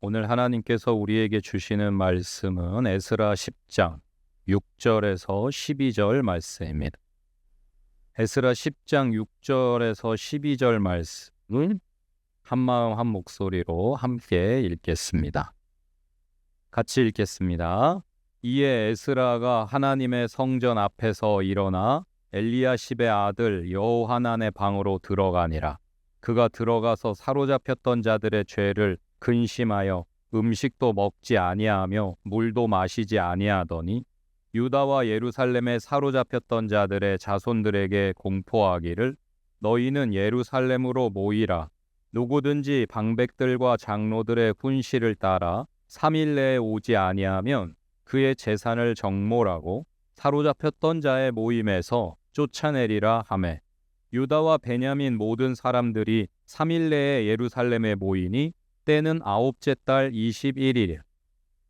오늘 하나님께서 우리에게 주시는 말씀은 에스라 10장 6절에서 12절 말씀입니다. 에스라 10장 6절에서 12절 말씀을 한마음 한 목소리로 함께 읽겠습니다. 같이 읽겠습니다. 이에 에스라가 하나님의 성전 앞에서 일어나 엘리야십의 아들 여호하난의 방으로 들어가니라. 그가 들어가서 사로잡혔던 자들의 죄를 근심하여 음식도 먹지 아니하며 물도 마시지 아니하더니 유다와 예루살렘에 사로잡혔던 자들의 자손들에게 공포하기를 너희는 예루살렘으로 모이라. 누구든지 방백들과 장로들의 훈시를 따라 3일 내에 오지 아니하면 그의 재산을 정몰하고 사로잡혔던 자의 모임에서 쫓아내리라 하매 유다와 베냐민 모든 사람들이 3일 내에 예루살렘에 모이니 때는 9째 달 21일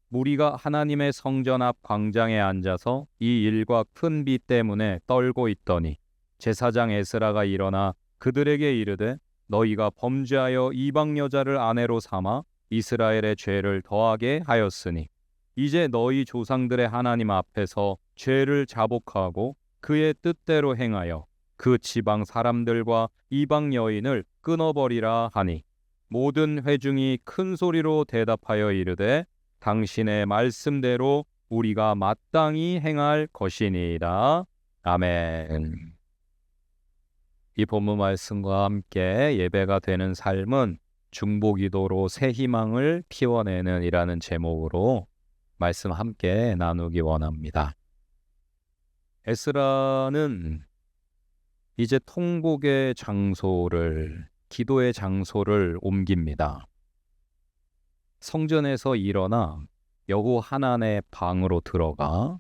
무리가 하나님의 성전 앞 광장에 앉아서 이 일과 큰 비 때문에 떨고 있더니 제사장 에스라가 일어나 그들에게 이르되 너희가 범죄하여 이방 여자를 아내로 삼아 이스라엘의 죄를 더하게 하였으니 이제 너희 조상들의 하나님 앞에서 죄를 자복하고 그의 뜻대로 행하여 그 지방 사람들과 이방 여인을 끊어버리라 하니 모든 회중이 큰 소리로 대답하여 이르되 당신의 말씀대로 우리가 마땅히 행할 것이니이다. 아멘. 이 본문 말씀과 함께 예배가 되는 삶은 중보기도로 새 희망을 피워내는 이라는 제목으로 말씀 함께 나누기 원합니다. 에스라는 이제 통곡의 장소를, 기도의 장소를 옮깁니다. 성전에서 일어나 여호하난의 방으로 들어가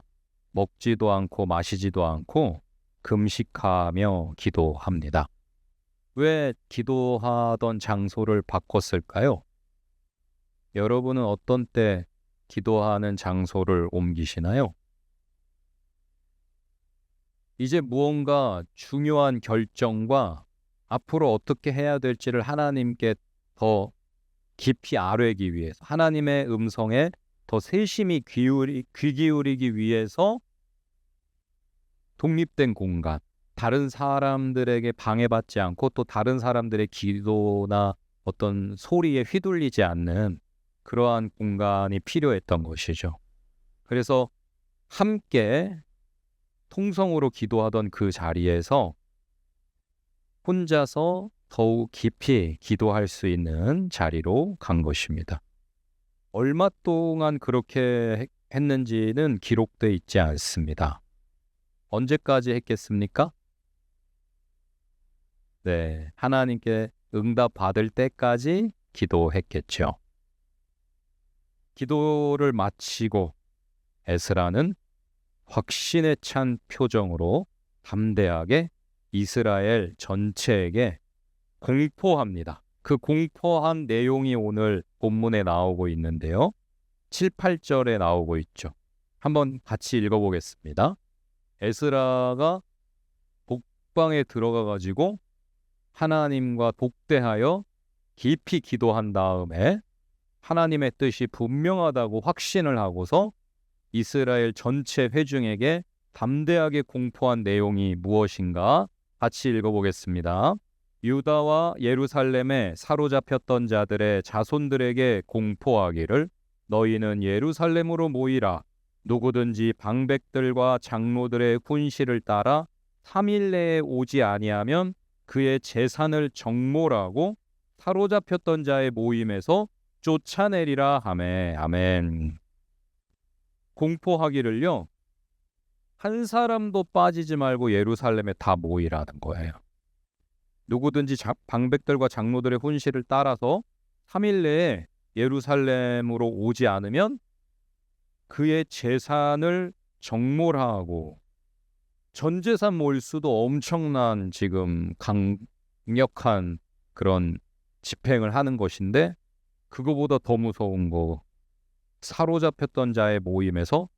먹지도 않고 마시지도 않고 금식하며 기도합니다. 왜 기도하던 장소를 바꿨을까요? 여러분은 어떤 때 기도하는 장소를 옮기시나요? 이제 무언가 중요한 결정과 앞으로 어떻게 해야 될지를 하나님께 더 깊이 아뢰기 위해서, 하나님의 음성에 더 세심히 귀 기울이기 위해서 독립된 공간, 다른 사람들에게 방해받지 않고 또 다른 사람들의 기도나 어떤 소리에 휘둘리지 않는 그러한 공간이 필요했던 것이죠. 그래서 함께 통성으로 기도하던 그 자리에서 혼자서 더욱 깊이 기도할 수 있는 자리로 간 것입니다. 얼마 동안 그렇게 했는지는 기록되어 있지 않습니다. 언제까지 했겠습니까? 네, 하나님께 응답 받을 때까지 기도했겠죠. 기도를 마치고 에스라는 확신에 찬 표정으로 담대하게 이스라엘 전체에게 공포합니다. 그 공포한 내용이 오늘 본문에 나오고 있는데요. 7, 8절에 나오고 있죠. 한번 같이 읽어보겠습니다. 에스라가 복방에 들어가 가지고 하나님과 독대하여 깊이 기도한 다음에 하나님의 뜻이 분명하다고 확신을 하고서 이스라엘 전체 회중에게 담대하게 공포한 내용이 무엇인가 같이 읽어보겠습니다. 유다와 예루살렘에 사로잡혔던 자들의 자손들에게 공포하기를 너희는 예루살렘으로 모이라. 누구든지 방백들과 장로들의 훈시를 따라 3일 내에 오지 아니하면 그의 재산을 정몰하고 사로잡혔던 자의 모임에서 쫓아내리라 하매. 아멘. 공포하기를요, 한 사람도 빠지지 말고 예루살렘에 다 모이라는 거예요. 누구든지 방백들과 장로들의 훈시를 따라서 3일 내에 예루살렘으로 오지 않으면 그의 재산을 정몰하고, 전 재산 몰수도 엄청난 지금 강력한 그런 집행을 하는 것인데, 그거보다 더 무서운 거, 사로잡혔던 자의 모임에서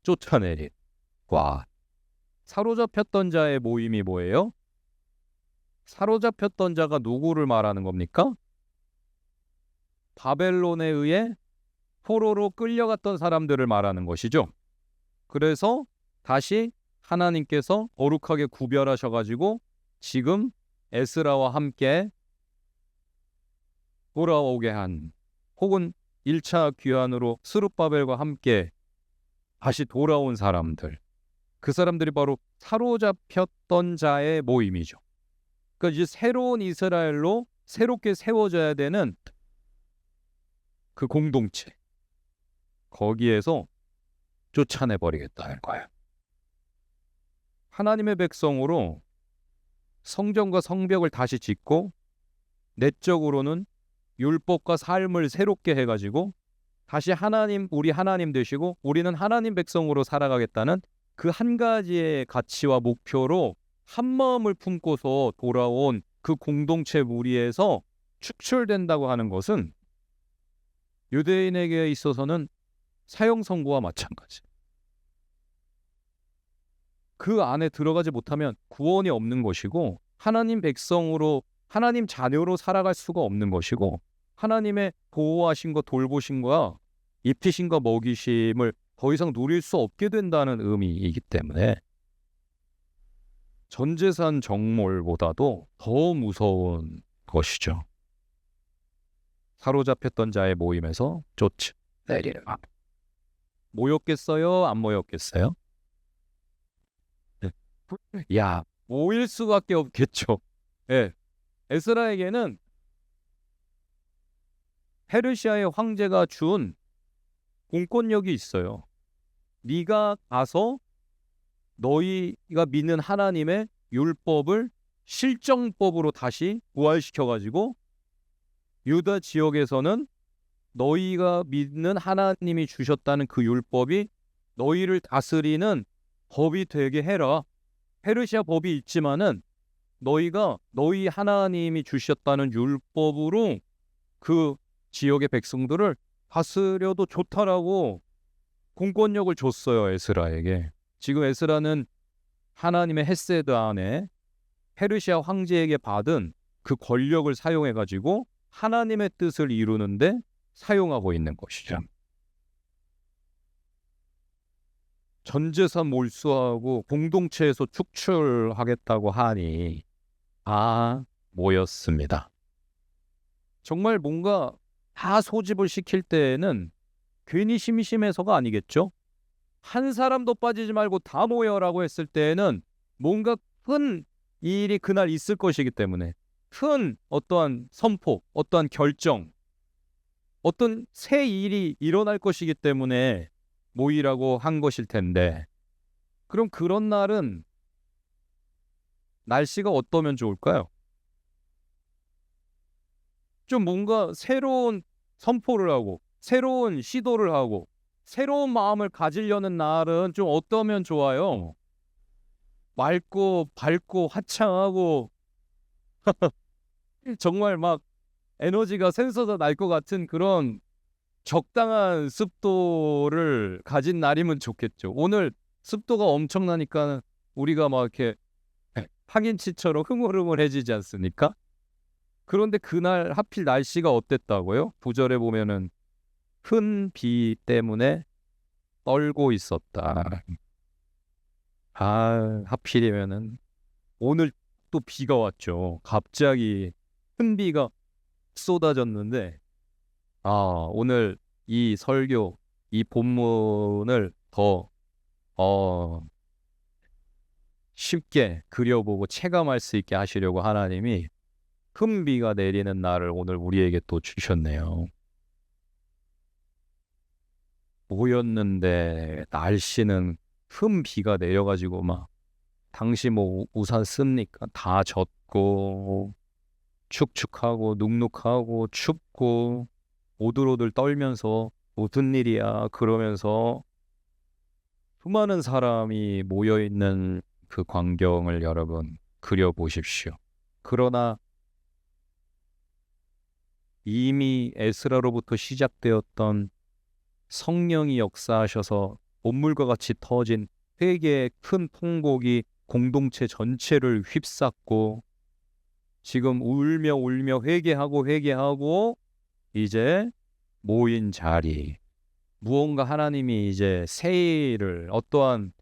쫓아내리. 와, 사로잡혔던 자의 모임이 뭐예요? 사로잡혔던 자가 누구를 말하는 겁니까? 바벨론에 의해 포로로 끌려갔던 사람들을 말하는 것이죠. 그래서 다시 하나님께서 거룩하게 구별하셔가지고 지금 에스라와 함께 돌아오게 한, 혹은 1차 귀환으로 스룹바벨과 함께 다시 돌아온 사람들, 그 사람들이 바로 사로잡혔던 자의 모임이죠. 그러니까 이제 새로운 이스라엘로 새롭게 세워져야 되는 그 공동체, 거기에서 쫓아내버리겠다는 거예요. 하나님의 백성으로 성전과 성벽을 다시 짓고 내적으로는 율법과 삶을 새롭게 해가지고 다시 하나님, 우리 하나님 되시고 우리는 하나님 백성으로 살아가겠다는 그 한 가지의 가치와 목표로 한 마음을 품고서 돌아온 그 공동체 무리에서 축출된다고 하는 것은 유대인에게 있어서는 사형선고와 마찬가지. 그 안에 들어가지 못하면 구원이 없는 것이고, 하나님 백성으로, 하나님 자녀로 살아갈 수가 없는 것이고, 하나님의 보호하심과 돌보심과 입히심과 먹이심을 더 이상 누릴 수 없게 된다는 의미이기 때문에 전재산 정몰보다도 더 무서운 것이죠. 사로잡혔던 자의 모임에서 쫓아내리라. 모였겠어요? 안 모였겠어요? 네. 야, 모일 수밖에 없겠죠. 네. 에스라에게는 페르시아의 황제가 준 공권력이 있어요. 네가 가서 너희가 믿는 하나님의 율법을 실정법으로 다시 부활시켜가지고 유다 지역에서는 너희가 믿는 하나님이 주셨다는 그 율법이 너희를 다스리는 법이 되게 해라. 페르시아 법이 있지만은 너희가 너희 하나님이 주셨다는 율법으로 그 지역의 백성들을 다스려도 좋다라고 공권력을 줬어요, 에스라에게. 지금 에스라는 하나님의 헤세드 안에 페르시아 황제에게 받은 그 권력을 사용해가지고 하나님의 뜻을 이루는데 사용하고 있는 것이죠. 전재산 몰수하고 공동체에서 축출하겠다고 하니 모였습니다. 정말 뭔가 다 소집을 시킬 때에는 괜히 심심해서가 아니겠죠? 한 사람도 빠지지 말고 다 모여라고 했을 때에는 뭔가 큰 일이 그날 있을 것이기 때문에, 큰 어떠한 선포, 어떠한 결정, 어떤 새 일이 일어날 것이기 때문에 모이라고 한 것일 텐데, 그럼 그런 날은 날씨가 어떠면 좋을까요? 좀 뭔가 새로운 선포를 하고 새로운 시도를 하고 새로운 마음을 가지려는 날은 좀 어떠면 좋아요? 맑고 밝고 화창하고 정말 막 에너지가 샘솟아 날 것 같은 그런 적당한 습도를 가진 날이면 좋겠죠. 오늘 습도가 엄청나니까 우리가 막 이렇게 파김치처럼 흐물흐물해지지 않습니까? 그런데 그날 하필 날씨가 어땠다고요? 9절에 보면은 큰 비 때문에 떨고 있었다. 하필이면은 오늘 또 비가 왔죠. 갑자기 큰 비가 쏟아졌는데, 오늘 이 설교, 이 본문을 더 쉽게 그려보고 체감할 수 있게 하시려고 하나님이 큰 비가 내리는 날을 오늘 우리에게 또 주셨네요. 모였는데 날씨는 큰 비가 내려가지고 막 당시 뭐 우산 씁니까? 다 젖고 축축하고 눅눅하고 춥고 오들오들 떨면서 무슨 일이야 그러면서 수많은 사람이 모여있는 그 광경을 여러분 그려보십시오. 그러나 이미 에스라로부터 시작되었던 성령이 역사하셔서 온물과 같이 터진 회개의 큰 통곡이 공동체 전체를 휩쌌고, 지금 울며 회개하고 이제 모인 자리, 무언가 하나님이 이제 새 일을, 어떠한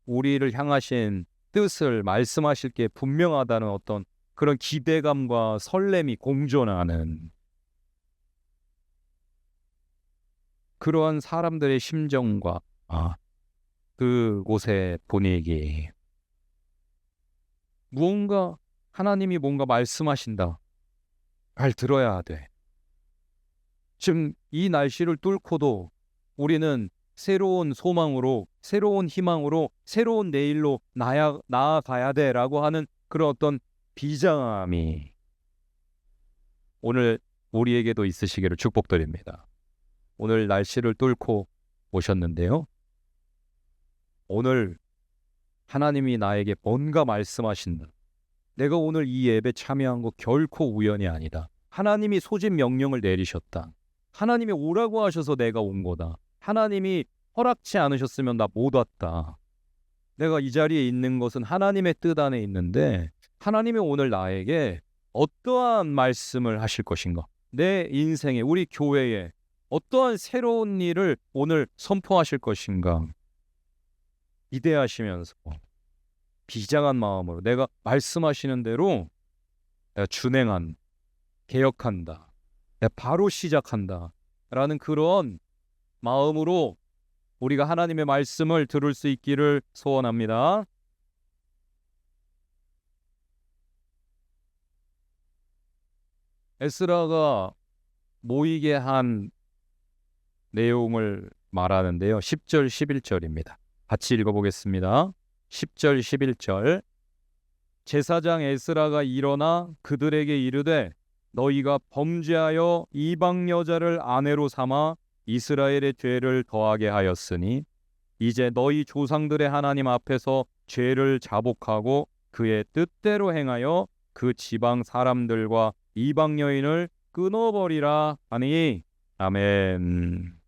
우리를 향하신 뜻을 말씀하실 게 분명하다는 어떤 그런 기대감과 설렘이 공존하는 그러한 사람들의 심정과 그곳의 분위기. 무언가 하나님이 뭔가 말씀하신다. 잘 들어야 돼. 지금 이 날씨를 뚫고도 우리는 새로운 소망으로, 새로운 희망으로, 새로운 내일로 나아가야 돼라고 하는 그런 어떤 비장함이 오늘 우리에게도 있으시기를 축복드립니다. 오늘 날씨를 뚫고 오셨는데요. 오늘 하나님이 나에게 뭔가 말씀하신다. 내가 오늘 이 예배 참여한 거 결코 우연이 아니다. 하나님이 소집 명령을 내리셨다. 하나님이 오라고 하셔서 내가 온 거다. 하나님이 허락치 않으셨으면 나 못 왔다. 내가 이 자리에 있는 것은 하나님의 뜻 안에 있는데 하나님이 오늘 나에게 어떠한 말씀을 하실 것인가? 내 인생에, 우리 교회에 어떠한 새로운 일을 오늘 선포하실 것인가? 기대하시면서 비장한 마음으로 내가 말씀하시는 대로 내가 준행한, 개혁한다. 내가 바로 시작한다. 라는 그런 마음으로 우리가 하나님의 말씀을 들을 수 있기를 소원합니다. 에스라가 모이게 한 내용을 말하는데요. 10절, 11절입니다. 같이 읽어보겠습니다. 10절, 11절. 제사장 에스라가 일어나 그들에게 이르되 너희가 범죄하여 이방 여자를 아내로 삼아 이스라엘의 죄를 더하게 하였으니 이제 너희 조상들의 하나님 앞에서 죄를 자복하고 그의 뜻대로 행하여 그 지방 사람들과 이방 여인을 끊어버리라 하니 아멘.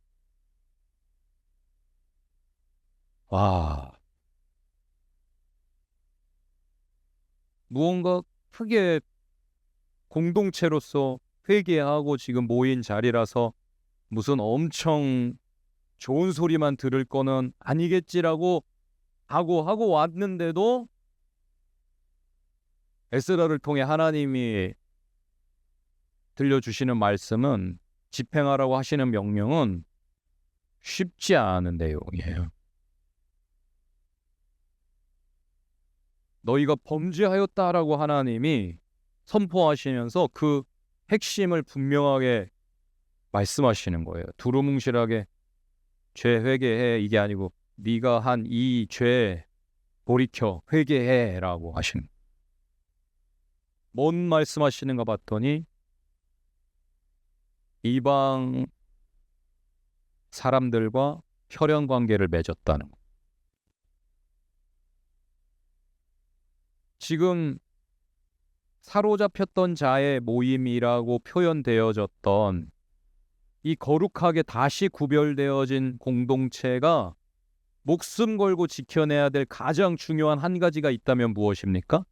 와, 무언가 크게 공동체로서 회개하고 지금 모인 자리라서 무슨 엄청 좋은 소리만 들을 거는 아니겠지라고 하고 왔는데도 에스라를 통해 하나님이 들려주시는 말씀은, 집행하라고 하시는 명령은 쉽지 않은 내용이에요. 너희가 범죄하였다라고 하나님이 선포하시면서 그 핵심을 분명하게 말씀하시는 거예요. 두루뭉실하게 죄 회개해 이게 아니고 네가 한 이 죄 돌이켜 회개해라고 하시는. 뭔 말씀하시는가 봤더니 이방 사람들과 혈연 관계를 맺었다는 거. 지금 사로잡혔던 자의 모임이라고 표현되어졌던 이 거룩하게 다시 구별되어진 공동체가 목숨 걸고 지켜내야 될 가장 중요한 한 가지가 있다면 무엇입니까?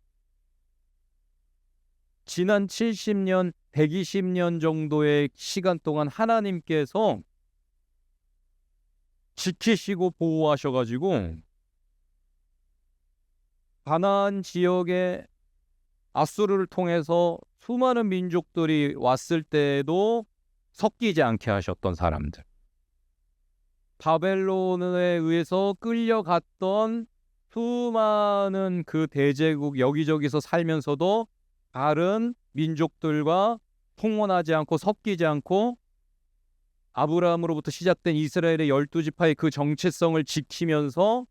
지난 70년, 120년 정도의 시간 동안 하나님께서 지키시고 보호하셔가지고 가나안 지역에 아수르를 통해서 수많은 민족들이 왔을 때에도 섞이지 않게 하셨던 사람들. 바벨론에 의해서 끌려갔던 수많은 그 대제국 여기저기서 살면서도 다른 민족들과 통혼하지 않고 섞이지 않고 아브라함으로부터 시작된 이스라엘의 12지파의 그 정체성을 지키면서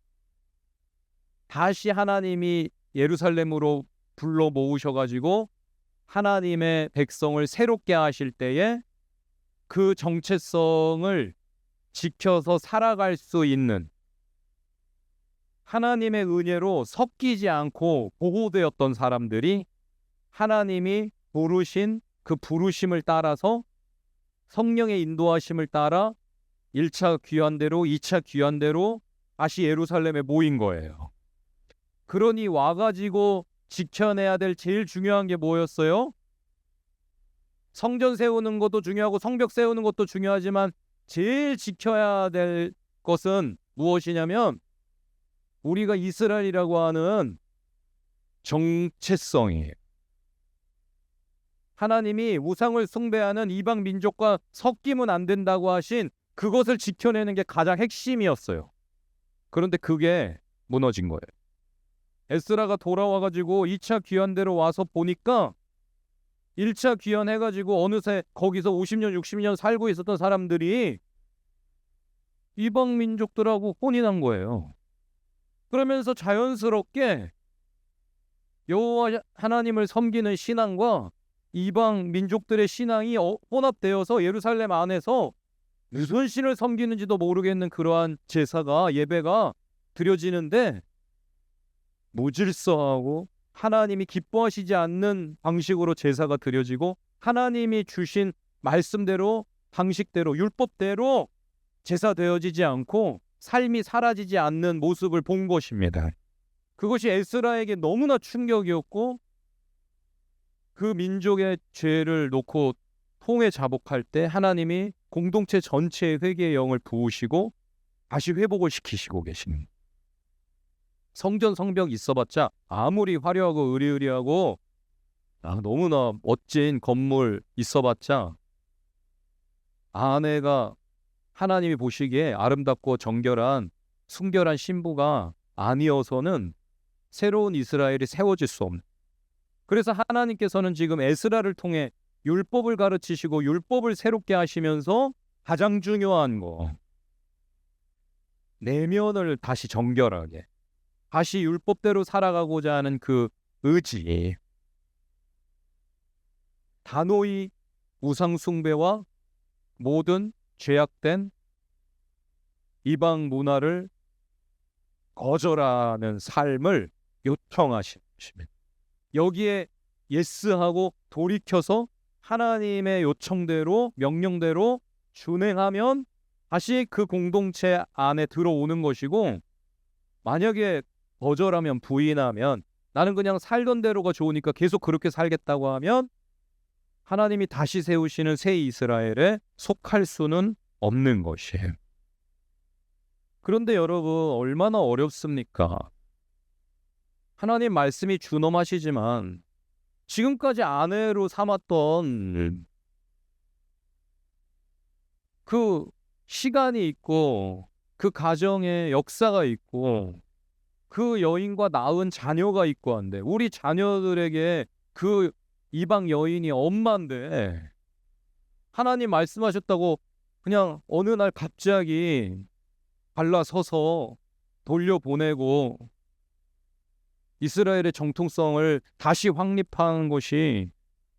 다시 하나님이 예루살렘으로 불러 모으셔가지고 하나님의 백성을 새롭게 하실 때에 그 정체성을 지켜서 살아갈 수 있는 하나님의 은혜로 섞이지 않고 보호되었던 사람들이 하나님이 부르신 그 부르심을 따라서 성령의 인도하심을 따라 1차 귀환대로 2차 귀환대로 다시 예루살렘에 모인 거예요. 그러니 와가지고 지켜내야 될 제일 중요한 게 뭐였어요? 성전 세우는 것도 중요하고 성벽 세우는 것도 중요하지만 제일 지켜야 될 것은 무엇이냐면 우리가 이스라엘이라고 하는 정체성이에요. 하나님이 우상을 숭배하는 이방 민족과 섞이면 안 된다고 하신 그것을 지켜내는 게 가장 핵심이었어요. 그런데 그게 무너진 거예요. 에스라가 돌아와가지고 2차 귀환대로 와서 보니까 1차 귀환해가지고 어느새 거기서 50년, 60년 살고 있었던 사람들이 이방 민족들하고 혼이 난 거예요. 그러면서 자연스럽게 여호와 하나님을 섬기는 신앙과 이방 민족들의 신앙이 혼합되어서 예루살렘 안에서 무슨 신을 섬기는지도 모르겠는 그러한 제사가, 예배가 드려지는데 무질서하고 하나님이 기뻐하시지 않는 방식으로 제사가 드려지고 하나님이 주신 말씀대로, 방식대로, 율법대로 제사되어지지 않고 삶이 사라지지 않는 모습을 본 것입니다. 그것이 에스라에게 너무나 충격이었고 그 민족의 죄를 놓고 통회 자복할 때 하나님이 공동체 전체의 회개의 영을 부으시고 다시 회복을 시키시고 계십니다. 성전 성벽 있어봤자 아무리 화려하고 으리으리하고 너무나 멋진 건물 있어봤자 아내가 하나님이 보시기에 아름답고 정결한 순결한 신부가 아니어서는 새로운 이스라엘이 세워질 수 없는. 그래서 하나님께서는 지금 에스라를 통해 율법을 가르치시고 율법을 새롭게 하시면서 가장 중요한 거, 내면을 다시 정결하게, 다시 율법대로 살아가고자 하는 그 의지, 단호히 우상 숭배와 모든 죄악된 이방 문화를 거절하는 삶을 요청하신 것입니다. 여기에 예스하고 돌이켜서 하나님의 요청대로, 명령대로 준행하면 다시 그 공동체 안에 들어오는 것이고, 만약에 거절하면, 부인하면, 나는 그냥 살던 대로가 좋으니까 계속 그렇게 살겠다고 하면 하나님이 다시 세우시는 새 이스라엘에 속할 수는 없는 것이에요. 그런데 여러분, 얼마나 어렵습니까? 하나님 말씀이 준엄하시지만 지금까지 아내로 삼았던 그 시간이 있고 그 가정에 역사가 있고 그 여인과 낳은 자녀가 있고 한데, 우리 자녀들에게 그 이방 여인이 엄마인데 하나님 말씀하셨다고 그냥 어느 날 갑자기 갈라서서 돌려보내고 이스라엘의 정통성을 다시 확립하는 것이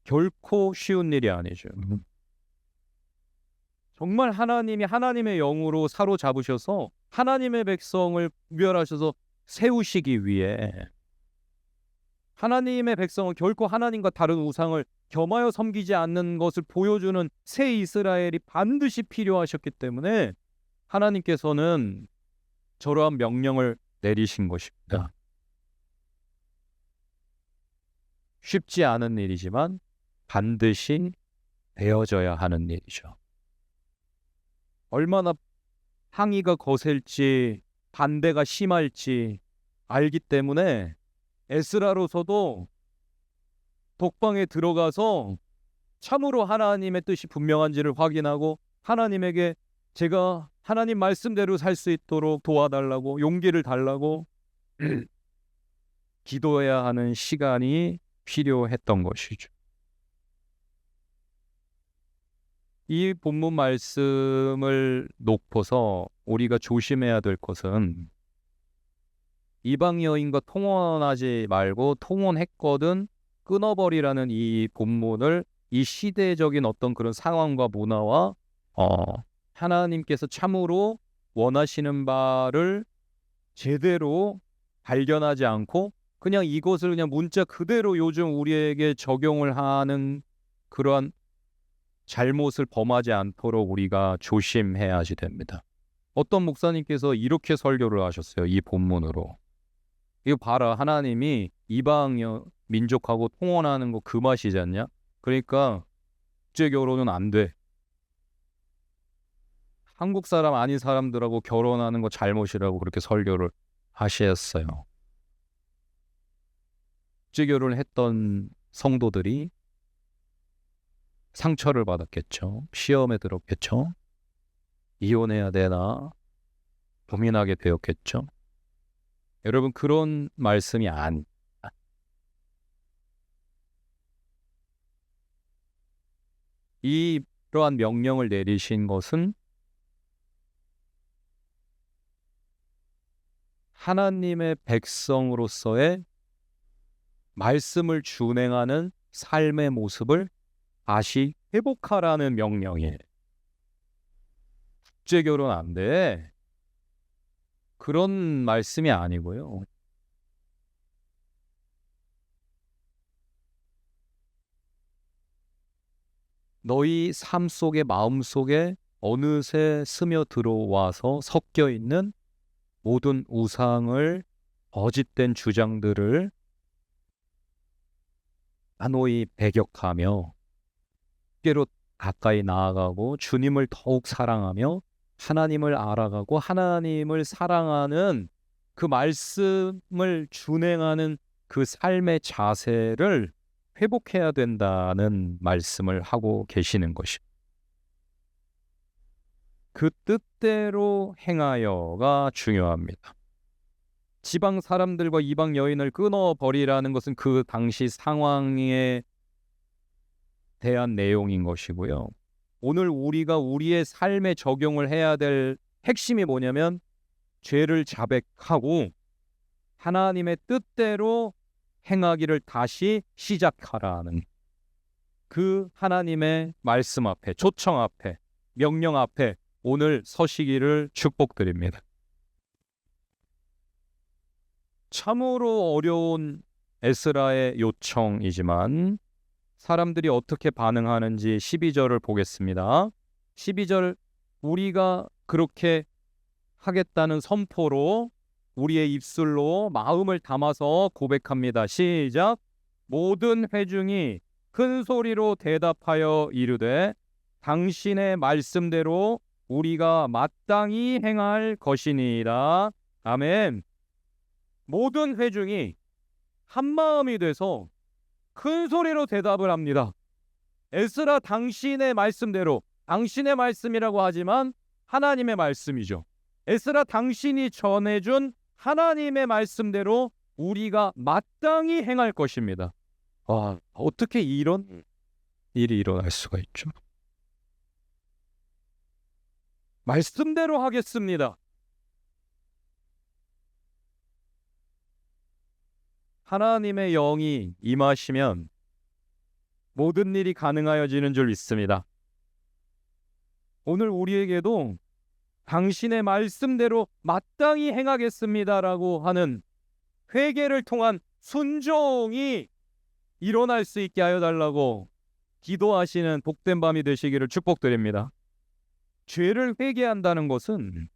결코 쉬운 일이 아니죠. 정말 하나님이 하나님의 영으로 사로잡으셔서 하나님의 백성을 구별하셔서 세우시기 위해, 하나님의 백성은 결코 하나님과 다른 우상을 겸하여 섬기지 않는 것을 보여주는 새 이스라엘이 반드시 필요하셨기 때문에 하나님께서는 저러한 명령을 내리신 것입니다. 쉽지 않은 일이지만 반드시 되어져야 하는 일이죠. 얼마나 항의가 거셀지 반대가 심할지 알기 때문에 에스라로서도 독방에 들어가서 참으로 하나님의 뜻이 분명한지를 확인하고 하나님에게 제가 하나님 말씀대로 살 수 있도록 도와달라고, 용기를 달라고 기도해야 하는 시간이 필요했던 것이죠. 이 본문 말씀을 놓고서 우리가 조심해야 될 것은, 이방 여인과 통혼하지 말고 통혼했거든 끊어버리라는 이 본문을 이 시대적인 어떤 그런 상황과 문화와 하나님께서 참으로 원하시는 바를 제대로 발견하지 않고 그냥 이것을 그냥 문자 그대로 요즘 우리에게 적용을 하는 그러한 잘못을 범하지 않도록 우리가 조심해야지 됩니다. 어떤 목사님께서 이렇게 설교를 하셨어요. 이 본문으로. 이거 봐라, 하나님이 이방 민족하고 통혼하는 거 그 맛이지 않냐? 그러니까 국제 결혼은 안 돼. 한국 사람 아닌 사람들하고 결혼하는 거 잘못이라고 그렇게 설교를 하셨어요. 국제 결혼을 했던 성도들이 상처를 받았겠죠. 시험에 들었겠죠. 이혼해야 되나 고민하게 되었겠죠. 여러분, 그런 말씀이 아닙니다. 이러한 명령을 내리신 것은 하나님의 백성으로서의 말씀을 준행하는 삶의 모습을 다시 회복하라는 명령이에요. 국제 결혼 안 돼. 그런 말씀이 아니고요. 너희 삶 속에, 마음 속에 어느새 스며들어와서 섞여 있는 모든 우상을, 거짓된 주장들을 단호히 배격하며 주께로 가까이 나아가고 주님을 더욱 사랑하며 하나님을 알아가고 하나님을 사랑하는 그 말씀을 준행하는 그 삶의 자세를 회복해야 된다는 말씀을 하고 계시는 것입니다. 그 뜻대로 행하여가 중요합니다. 지방 사람들과 이방 여인을 끊어버리라는 것은 그 당시 상황에 대한 내용인 것이고요. 오늘 우리가 우리의 삶에 적용을 해야 될 핵심이 뭐냐면 죄를 자백하고 하나님의 뜻대로 행하기를 다시 시작하라는 그 하나님의 말씀 앞에, 초청 앞에, 명령 앞에 오늘 서시기를 축복드립니다. 참으로 어려운 에스라의 요청이지만 사람들이 어떻게 반응하는지 12절을 보겠습니다. 12절, 우리가 그렇게 하겠다는 선포로 우리의 입술로 마음을 담아서 고백합니다. 시작. 모든 회중이 큰 소리로 대답하여 이르되 당신의 말씀대로 우리가 마땅히 행할 것이니이다. 아멘. 모든 회중이 한마음이 돼서 큰 소리로 대답을 합니다. 에스라, 당신의 말씀대로, 당신의 말씀이라고 하지만 하나님의 말씀이죠. 에스라, 당신이 전해준 하나님의 말씀대로 우리가 마땅히 행할 것입니다. 어떻게 이런 일이 일어날 수가 있죠? 말씀대로 하겠습니다. 하나님의 영이 임하시면 모든 일이 가능하여지는 줄 믿습니다. 오늘 우리에게도 당신의 말씀대로 마땅히 행하겠습니다라고 하는 회개를 통한 순종이 일어날 수 있게 하여 달라고 기도하시는 복된 밤이 되시기를 축복드립니다. 죄를 회개한다는 것은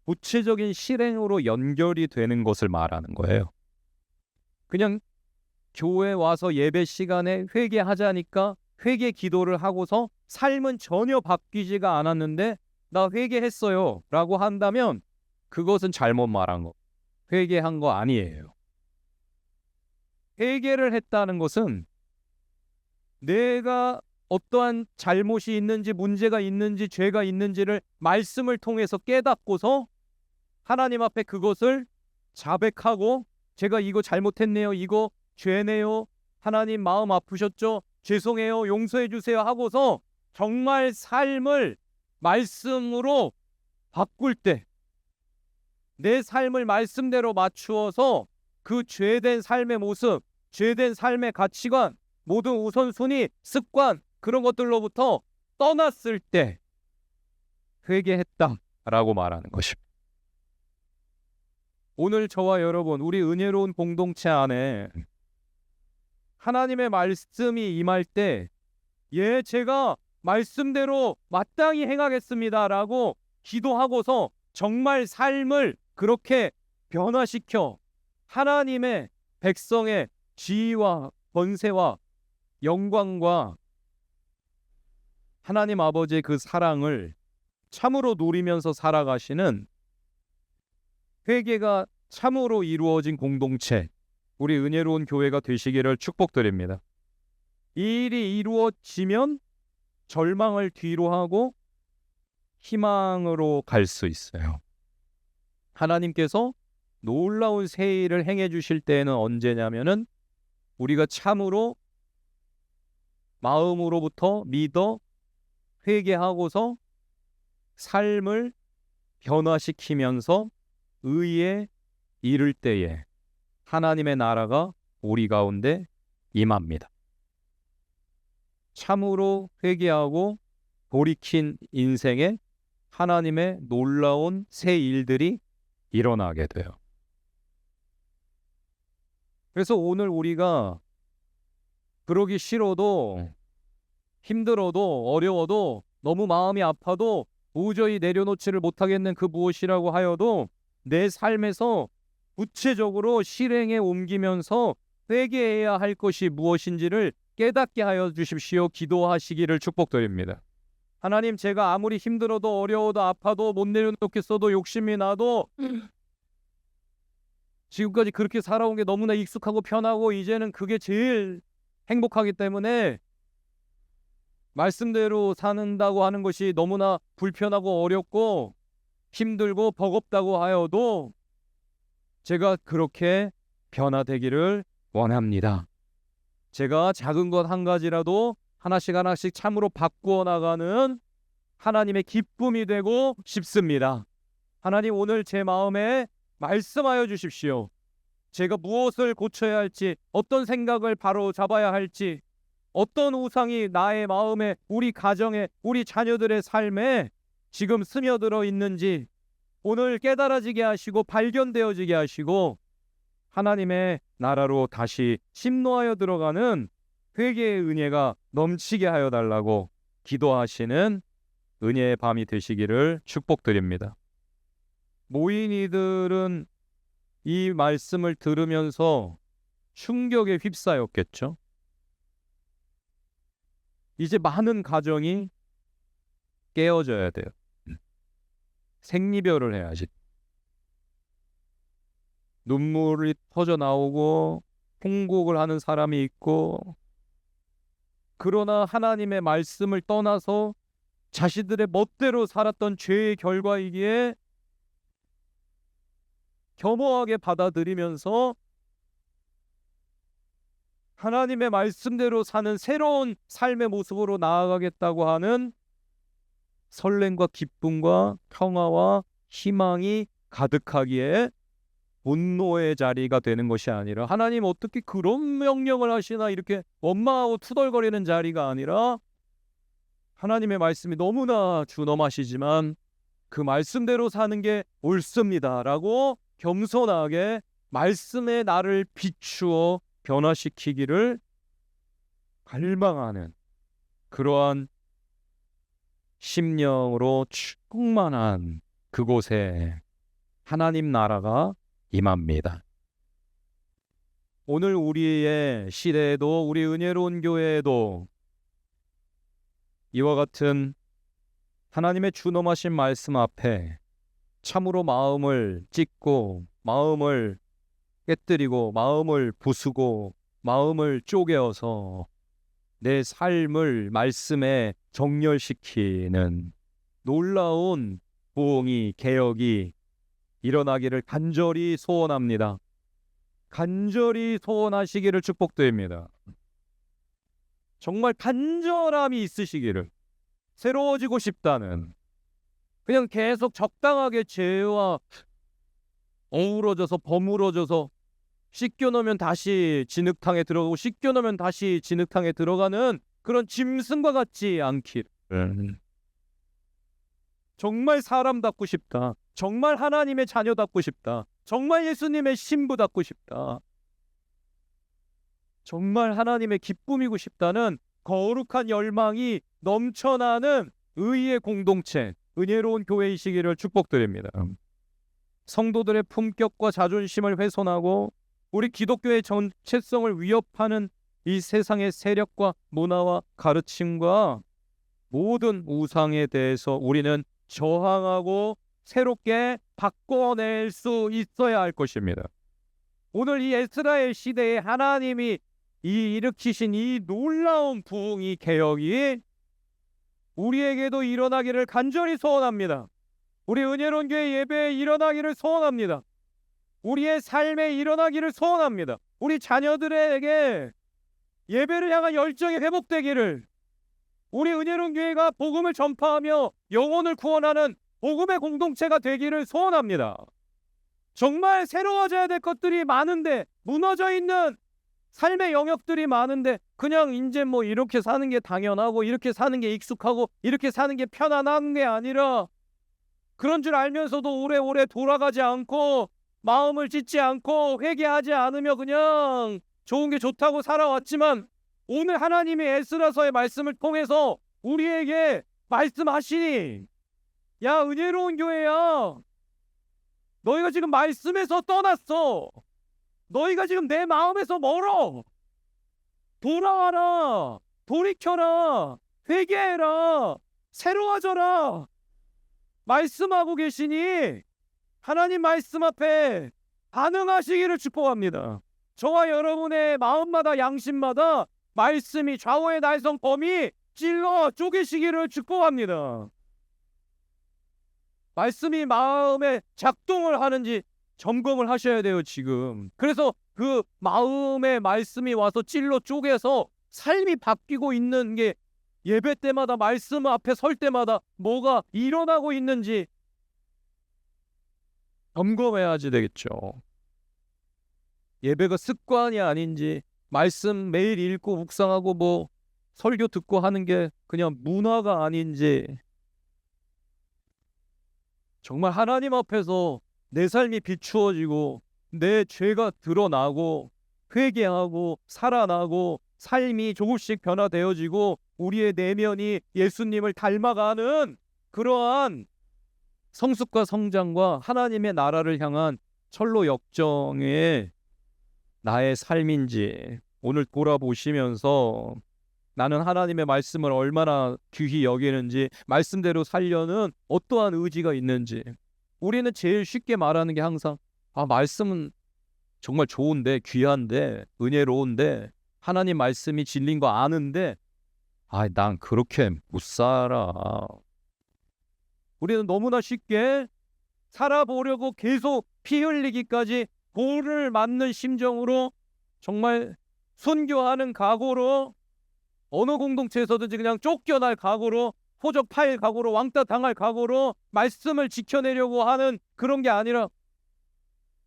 구체적인 실행으로 연결이 되는 것을 말하는 거예요. 그냥 교회 와서 예배 시간에 회개하자니까 회개 기도를 하고서 삶은 전혀 바뀌지가 않았는데 나 회개했어요 라고 한다면 그것은 잘못 말한 거, 회개한 거 아니에요. 회개를 했다는 것은 내가 어떠한 잘못이 있는지, 문제가 있는지, 죄가 있는지를 말씀을 통해서 깨닫고서 하나님 앞에 그것을 자백하고 제가 이거 잘못했네요, 이거 죄네요, 하나님 마음 아프셨죠, 죄송해요, 용서해 주세요 하고서 정말 삶을 말씀으로 바꿀 때, 내 삶을 말씀대로 맞추어서 그 죄된 삶의 모습, 죄된 삶의 가치관, 모든 우선순위, 습관, 그런 것들로부터 떠났을 때 회개했다라고 말하는 것입니다. 오늘 저와 여러분, 우리 은혜로운 공동체 안에 하나님의 말씀이 임할 때 제가 말씀대로 마땅히 행하겠습니다라고 기도하고서 정말 삶을 그렇게 변화시켜 하나님의 백성의 지위와 권세와 영광과 하나님 아버지의 그 사랑을 참으로 누리면서 살아가시는 회개가 참으로 이루어진 공동체, 우리 은혜로운 교회가 되시기를 축복드립니다. 이 일이 이루어지면 절망을 뒤로 하고 희망으로 갈 수 있어요. 하나님께서 놀라운 새 일을 행해 주실 때에는 언제냐면은 우리가 참으로 마음으로부터 믿어 회개하고서 삶을 변화시키면서 의에 이를 때에 하나님의 나라가 우리 가운데 임합니다. 참으로 회개하고 돌이킨 인생에 하나님의 놀라운 새 일들이 일어나게 돼요. 그래서 오늘 우리가 그러기 싫어도 힘들어도 어려워도 너무 마음이 아파도 도저히 내려놓지를 못하겠는 그 무엇이라고 하여도 내 삶에서 구체적으로 실행에 옮기면서 회개해야 할 것이 무엇인지를 깨닫게 하여 주십시오. 기도하시기를 축복드립니다. 하나님, 제가 아무리 힘들어도 어려워도 아파도 못 내려놓겠어도 욕심이 나도 지금까지 그렇게 살아온 게 너무나 익숙하고 편하고 이제는 그게 제일 행복하기 때문에 말씀대로 사는다고 하는 것이 너무나 불편하고 어렵고 힘들고 버겁다고 하여도 제가 그렇게 변화되기를 원합니다. 제가 작은 것 한 가지라도 하나씩 하나씩 참으로 바꾸어 나가는 하나님의 기쁨이 되고 싶습니다. 하나님, 오늘 제 마음에 말씀하여 주십시오. 제가 무엇을 고쳐야 할지, 어떤 생각을 바로 잡아야 할지, 어떤 우상이 나의 마음에, 우리 가정에, 우리 자녀들의 삶에 지금 스며들어 있는지 오늘 깨달아지게 하시고 발견되어지게 하시고 하나님의 나라로 다시 심노하여 들어가는 회개의 은혜가 넘치게 하여 달라고 기도하시는 은혜의 밤이 되시기를 축복드립니다. 모인 이들은 이 말씀을 들으면서 충격에 휩싸였겠죠. 이제 많은 가정이 깨어져야 돼요. 생리별을 해야지. 눈물이 터져 나오고 통곡을 하는 사람이 있고, 그러나 하나님의 말씀을 떠나서 자신들의 멋대로 살았던 죄의 결과이기에 겸허하게 받아들이면서 하나님의 말씀대로 사는 새로운 삶의 모습으로 나아가겠다고 하는 설렘과 기쁨과 평화와 희망이 가득하기에 분노의 자리가 되는 것이 아니라, 하나님 어떻게 그런 명령을 하시나 이렇게 원망하고 투덜거리는 자리가 아니라, 하나님의 말씀이 너무나 준엄하시지만 그 말씀대로 사는 게 옳습니다 라고 겸손하게 말씀의 나를 비추어 변화시키기를 갈망하는 그러한 심령으로 충만한 그곳에 하나님 나라가 임합니다. 오늘 우리의 시대에도, 우리 은혜로운 교회에도 이와 같은 하나님의 준엄하신 말씀 앞에 참으로 마음을 찢고 마음을 깨뜨리고 마음을 부수고 마음을 쪼개어서 내 삶을 말씀에 정렬시키는 놀라운 부흥이, 개혁이 일어나기를 간절히 소원합니다. 간절히 소원하시기를 축복드립니다. 정말 간절함이 있으시기를, 새로워지고 싶다는, 그냥 계속 적당하게 죄와 어우러져서 버무러져서 씻겨놓으면 다시 진흙탕에 들어가고 씻겨놓으면 다시 진흙탕에 들어가는 그런 짐승과 같지 않기를, 정말 사람답고 싶다, 정말 하나님의 자녀답고 싶다, 정말 예수님의 신부답고 싶다, 정말 하나님의 기쁨이고 싶다는 거룩한 열망이 넘쳐나는 의의 공동체, 은혜로운 교회이시기를 축복드립니다. 성도들의 품격과 자존심을 훼손하고 우리 기독교의 정체성을 위협하는 이 세상의 세력과 문화와 가르침과 모든 우상에 대해서 우리는 저항하고 새롭게 바꿔낼 수 있어야 할 것입니다. 오늘 이 에스라엘 시대에 하나님이 일으키신 이 놀라운 부흥이 개혁이 우리에게도 일어나기를 간절히 소원합니다. 우리 은혜로운 교회 예배에 일어나기를 소원합니다. 우리의 삶에 일어나기를 소원합니다. 우리 자녀들에게 예배를 향한 열정이 회복되기를, 우리 은혜로운 교회가 복음을 전파하며 영혼을 구원하는 복음의 공동체가 되기를 소원합니다. 정말 새로워져야 될 것들이 많은데, 무너져 있는 삶의 영역들이 많은데 그냥 이제 뭐 이렇게 사는 게 당연하고 이렇게 사는 게 익숙하고 이렇게 사는 게 편안한 게 아니라, 그런 줄 알면서도 오래오래 돌아가지 않고 마음을 찢지 않고 회개하지 않으며 그냥 좋은 게 좋다고 살아왔지만, 오늘 하나님이 에스라서의 말씀을 통해서 우리에게 말씀하시니, 야 은혜로운 교회야, 너희가 지금 말씀에서 떠났어. 너희가 지금 내 마음에서 멀어. 돌아와라. 돌이켜라. 회개해라. 새로워져라. 말씀하고 계시니 하나님 말씀 앞에 반응하시기를 축복합니다. 저와 여러분의 마음마다 양심마다 말씀이 좌우의 날성 범이 찔러 쪼개시기를 축복합니다. 말씀이 마음에 작동을 하는지 점검을 하셔야 돼요, 지금. 그래서 그 마음의 말씀이 와서 찔러 쪼개서 삶이 바뀌고 있는 게 예배 때마다 말씀 앞에 설 때마다 뭐가 일어나고 있는지 점검해야지 되겠죠. 예배가 습관이 아닌지, 말씀 매일 읽고 묵상하고 뭐 설교 듣고 하는 게 그냥 문화가 아닌지, 정말 하나님 앞에서 내 삶이 비추어지고 내 죄가 드러나고 회개하고 살아나고 삶이 조금씩 변화되어지고 우리의 내면이 예수님을 닮아가는 그러한 성숙과 성장과 하나님의 나라를 향한 철로 역정의 나의 삶인지 오늘 돌아보시면서 나는 하나님의 말씀을 얼마나 귀히 여기는지, 말씀대로 살려는 어떠한 의지가 있는지. 우리는 제일 쉽게 말하는 게 항상 말씀은 정말 좋은데, 귀한데, 은혜로운데, 하나님 말씀이 진리인 거 아는데 난 그렇게 못 살아. 우리는 너무나 쉽게 살아보려고 계속 피 흘리기까지 돌을 맞는 심정으로, 정말 순교하는 각오로, 어느 공동체에서든지 그냥 쫓겨날 각오로, 호적 파일 각오로, 왕따 당할 각오로 말씀을 지켜내려고 하는 그런 게 아니라,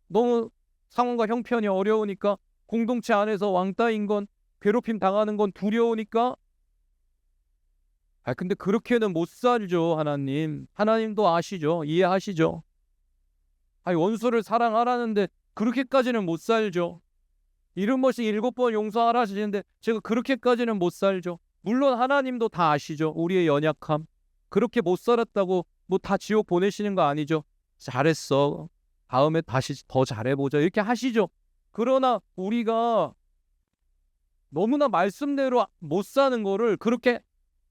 너무 상황과 형편이 어려우니까, 공동체 안에서 왕따인 건, 괴롭힘 당하는 건 두려우니까, 근데 그렇게는 못 살죠. 하나님도 아시죠. 이해하시죠. 원수를 사랑하라는데 그렇게까지는 못 살죠. 70번씩 7번 용서하라 하시는데 제가 그렇게까지는 못 살죠. 물론 하나님도 다 아시죠. 우리의 연약함. 그렇게 못 살았다고 뭐 다 지옥 보내시는 거 아니죠. 잘했어, 다음에 다시 더 잘해보자, 이렇게 하시죠. 그러나 우리가 너무나 말씀대로 못 사는 거를 그렇게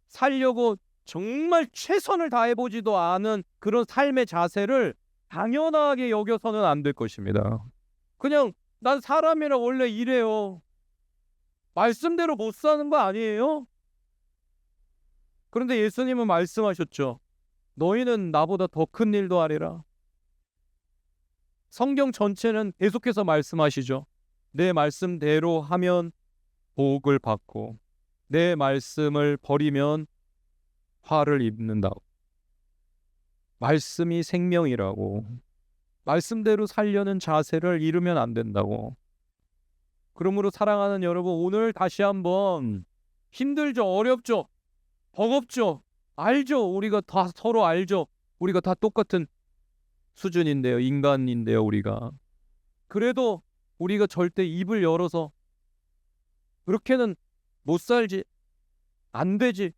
살려고 정말 최선을 다해보지도 않은 그런 삶의 자세를 당연하게 여겨서는 안 될 것입니다. 그냥 난 사람이라 원래 이래요, 말씀대로 못 사는 거 아니에요? 그런데 예수님은 말씀하셨죠. 너희는 나보다 더 큰 일도 하리라. 성경 전체는 계속해서 말씀하시죠. 내 말씀대로 하면 복을 받고 내 말씀을 버리면 화를 입는다고. 말씀이 생명이라고. 말씀대로 살려는 자세를 잃으면 안 된다고. 그러므로 사랑하는 여러분, 오늘 다시 한번 힘들죠, 어렵죠, 버겁죠, 알죠. 우리가 다 서로 알죠. 우리가 다 똑같은 수준인데요, 인간인데요, 우리가. 그래도 우리가 절대 입을 열어서 그렇게는 못 살지, 안 되지.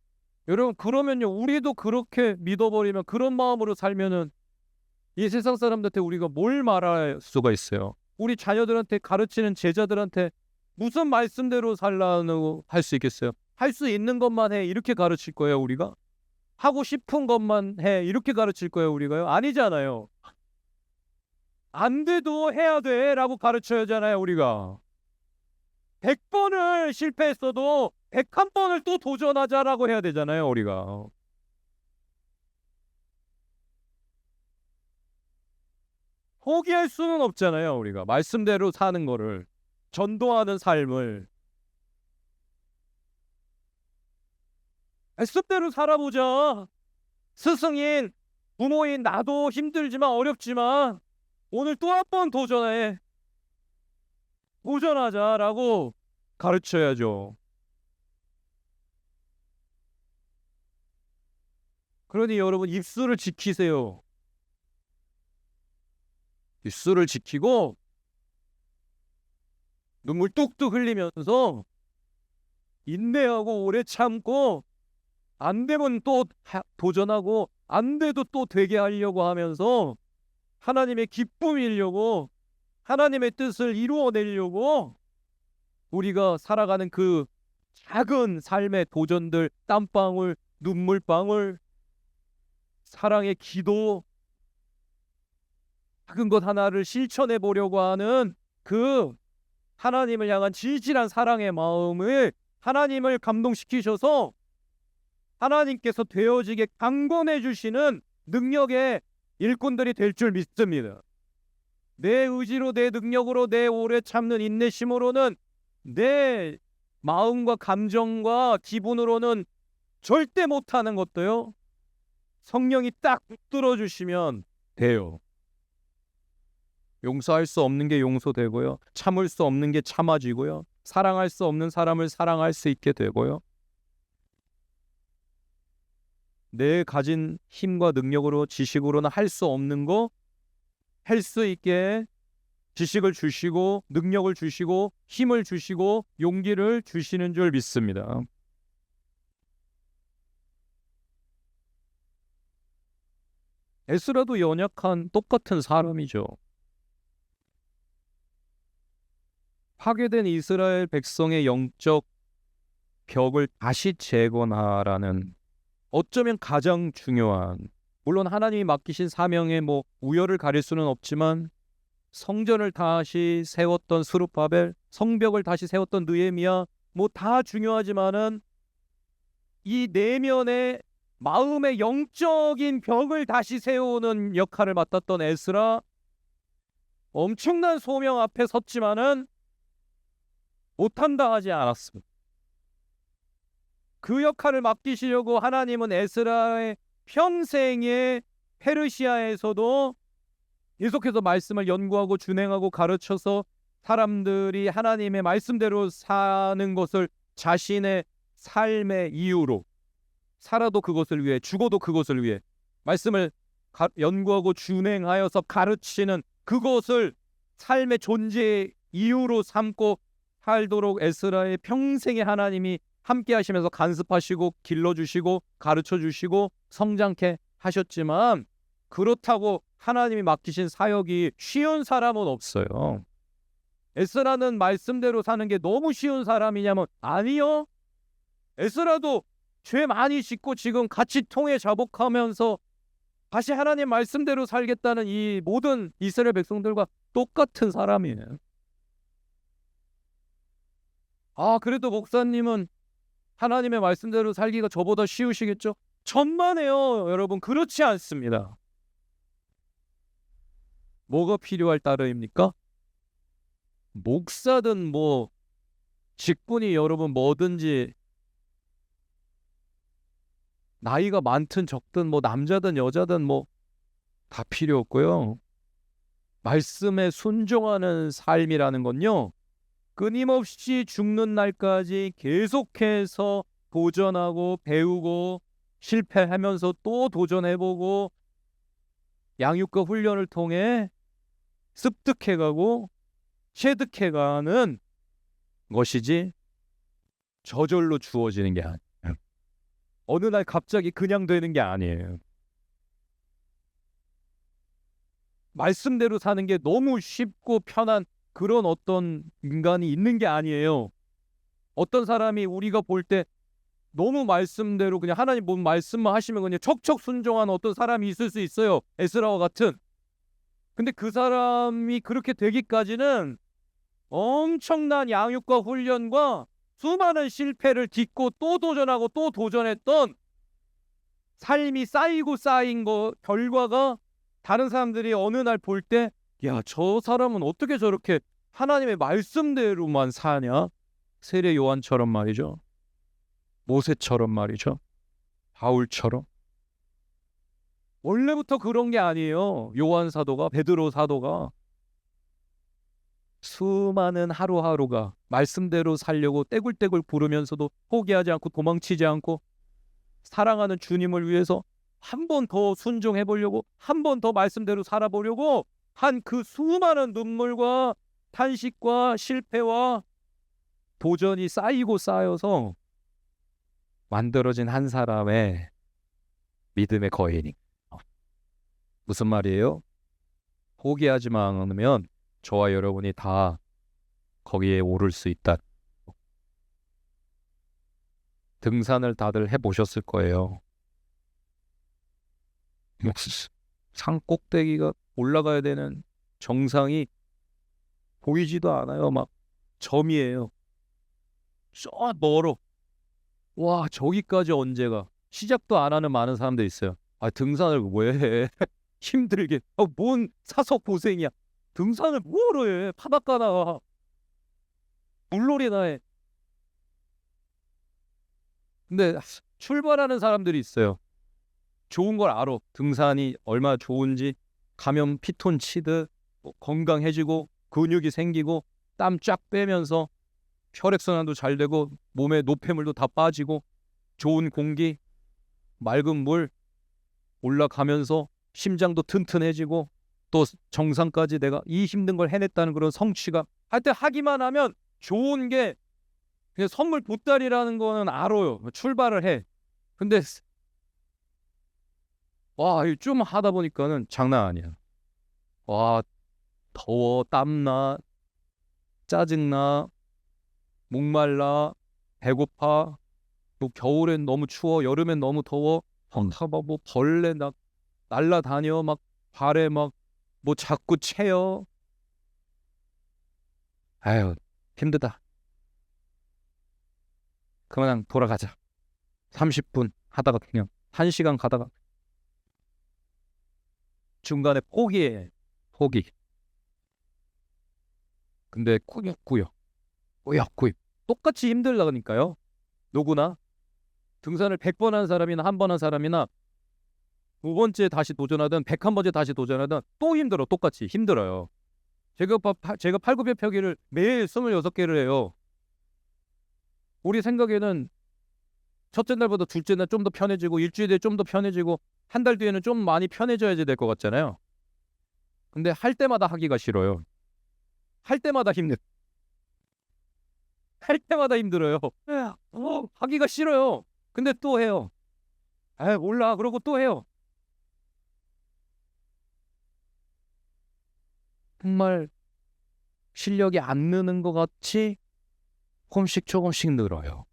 여러분, 그러면요, 우리도 그렇게 믿어버리면, 그런 마음으로 살면은 이 세상 사람들한테 우리가 뭘 말할 수가 있어요? 우리 자녀들한테, 가르치는 제자들한테 무슨 말씀대로 살라고 할 수 있겠어요? 할 수 있는 것만 해, 이렇게 가르칠 거예요, 우리가? 하고 싶은 것만 해. 이렇게 가르칠 거예요, 우리가요? 아니잖아요. 안 돼도 해야 돼 라고 가르쳐야 하잖아요, 우리가. 100번을 실패했어도 101번을 또 도전하자라고 해야 되잖아요, 우리가. 포기할 수는 없잖아요, 우리가. 말씀대로 사는 거를, 전도하는 삶을. 말씀대로 살아보자. 스승인, 부모인 나도 힘들지만 어렵지만 오늘 또 한 번 도전해. 도전하자라고 가르쳐야죠. 그러니 여러분, 입술을 지키세요. 입술을 지키고 눈물 뚝뚝 흘리면서 인내하고 오래 참고, 안 되면 또 도전하고, 안 돼도 또 되게 하려고 하면서 하나님의 기쁨이려고, 하나님의 뜻을 이루어내려고 우리가 살아가는 그 작은 삶의 도전들, 땀방울, 눈물방울, 사랑의 기도, 작은 것 하나를 실천해 보려고 하는 그 하나님을 향한 진실한 사랑의 마음을, 하나님을 감동시키셔서 하나님께서 되어지게 강권해 주시는 능력의 일꾼들이 될 줄 믿습니다. 내 의지로, 내 능력으로, 내 오래 참는 인내심으로는, 내 마음과 감정과 기분으로는 절대 못하는 것도요, 성령이 딱 붙들어 주시면 돼요. 용서할 수 없는 게 용서되고요, 참을 수 없는 게 참아지고요, 사랑할 수 없는 사람을 사랑할 수 있게 되고요, 내 가진 힘과 능력으로, 지식으로는 할 수 없는 거 할 수 있게 지식을 주시고, 능력을 주시고, 힘을 주시고, 용기를 주시는 줄 믿습니다. 에스라도 연약한 똑같은 사람이죠. 파괴된 이스라엘 백성의 영적 벽을 다시 재건하라는, 어쩌면 가장 중요한, 물론 하나님이 맡기신 사명에 뭐 우열을 가릴 수는 없지만, 성전을 다시 세웠던 스룹바벨, 성벽을 다시 세웠던 느헤미야, 뭐 다 중요하지만은 이 내면의 마음의 영적인 벽을 다시 세우는 역할을 맡았던 에스라, 엄청난 소명 앞에 섰지만은 못한다 하지 않았습니다. 그 역할을 맡기시려고 하나님은 에스라의 평생에 페르시아에서도 계속해서 말씀을 연구하고 준행하고 가르쳐서 사람들이 하나님의 말씀대로 사는 것을 자신의 삶의 이유로, 살아도 그것을 위해, 죽어도 그것을 위해 말씀을 연구하고 준행하여서 가르치는 그것을 삶의 존재의 이유로 삼고 살도록 에스라의 평생에 하나님이 함께 하시면서 간섭하시고 길러주시고 가르쳐주시고 성장케 하셨지만, 그렇다고 하나님이 맡기신 사역이 쉬운 사람은 없어요. 에스라는 말씀대로 사는 게 너무 쉬운 사람이냐면 아니요. 에스라도 죄 많이 짓고 지금 같이 통해 자복하면서 다시 하나님 말씀대로 살겠다는 이 모든 이스라엘 백성들과 똑같은 사람이에요. 그래도 목사님은 하나님의 말씀대로 살기가 저보다 쉬우시겠죠? 천만에요, 여러분. 그렇지 않습니다. 뭐가 필요할 따름입니까? 목사든 뭐 직분이 여러분 뭐든지, 나이가 많든 적든 뭐 남자든 여자든 뭐 다 필요 없고요. 말씀에 순종하는 삶이라는 건요, 끊임없이 죽는 날까지 계속해서 도전하고 배우고 실패하면서 또 도전해보고 양육과 훈련을 통해 습득해가고 체득해가는 것이지, 저절로 주어지는 게 아니에요. 어느 날 갑자기 그냥 되는 게 아니에요. 말씀대로 사는 게 너무 쉽고 편한 그런 어떤 인간이 있는 게 아니에요. 어떤 사람이 우리가 볼 때 너무 말씀대로 그냥 하나님 뭔 말씀만 하시면 그냥 척척 순종하는 어떤 사람이 있을 수 있어요. 에스라와 같은. 근데 그 사람이 그렇게 되기까지는 엄청난 양육과 훈련과 수많은 실패를 딛고 또 도전하고 또 도전했던 삶이 쌓이고 쌓인 거 결과가 다른 사람들이 어느 날 볼 때 야, 저 사람은 어떻게 저렇게 하나님의 말씀대로만 사냐? 세례 요한처럼 말이죠. 모세처럼 말이죠. 바울처럼. 원래부터 그런 게 아니에요. 요한 사도가, 베드로 사도가 수많은 하루하루가 말씀대로 살려고 떼굴떼굴 부르면서도 포기하지 않고 도망치지 않고 사랑하는 주님을 위해서 한 번 더 순종해 보려고, 한 번 더 말씀대로 살아보려고 한 그 수많은 눈물과 탄식과 실패와 도전이 쌓이고 쌓여서 만들어진 한 사람의 믿음의 거인이. 무슨 말이에요? 포기하지만 않으면 저와 여러분이 다 거기에 오를 수 있다. 등산을 다들 해보셨을 거예요. 산 꼭대기가 올라가야 되는 정상이 보이지도 않아요. 막 점이에요. 저 멀어. 와, 저기까지 언제 가? 시작도 안 하는 많은 사람들 있어요. 아, 등산을 왜 해? 힘들게. 뭔 사석 고생이야. 등산을 뭐로 해? 바닷가나 물놀이나 해. 근데 출발하는 사람들이 있어요. 좋은 걸 알아. 등산이 얼마나 좋은지. 가면 피톤 치듯 건강해지고 근육이 생기고 땀 쫙 빼면서 혈액순환도 잘 되고 몸에 노폐물도 다 빠지고 좋은 공기, 맑은 물 올라가면서 심장도 튼튼해지고 또 정상까지 내가 이 힘든 걸 해냈다는 그런 성취감. 하여튼 하기만 하면 좋은 게 그냥 선물 보따리라는 거는 알아요. 출발을 해. 근데 와, 좀 하다 보니까는 장난 아니야. 와, 더워, 땀나, 짜증나, 목말라, 배고파. 뭐 겨울엔 너무 추워, 여름엔 너무 더워. 뭐 벌레 막 날라다녀, 막 발에 막 뭐 자꾸 채여. 아유, 힘들다. 그냥 돌아가자. 30분 하다가 그냥 1시간 가다가 중간에 포기해. 포기. 근데 꾸역꾸역 똑같이 힘들다니까요. 누구나 등산을 100번 한 사람이나 한 번 한 사람이나 두 번째 다시 도전하든 101번째 다시 도전하든 또 힘들어. 똑같이 힘들어요. 제가 팔굽혀펴기를 매일 26개를 해요. 우리 생각에는 첫째 날보다 둘째 날 좀 더 편해지고 일주일에 좀 더 편해지고 한 달 뒤에는 좀 많이 편해져야지 될 것 같잖아요. 근데 할 때마다 하기가 싫어요. 할 때마다 할 때마다 힘들어요. 하기가 싫어요. 근데 또 해요. 몰라. 그러고 또 해요. 정말 실력이 안 느는 것 같이 조금씩 늘어요.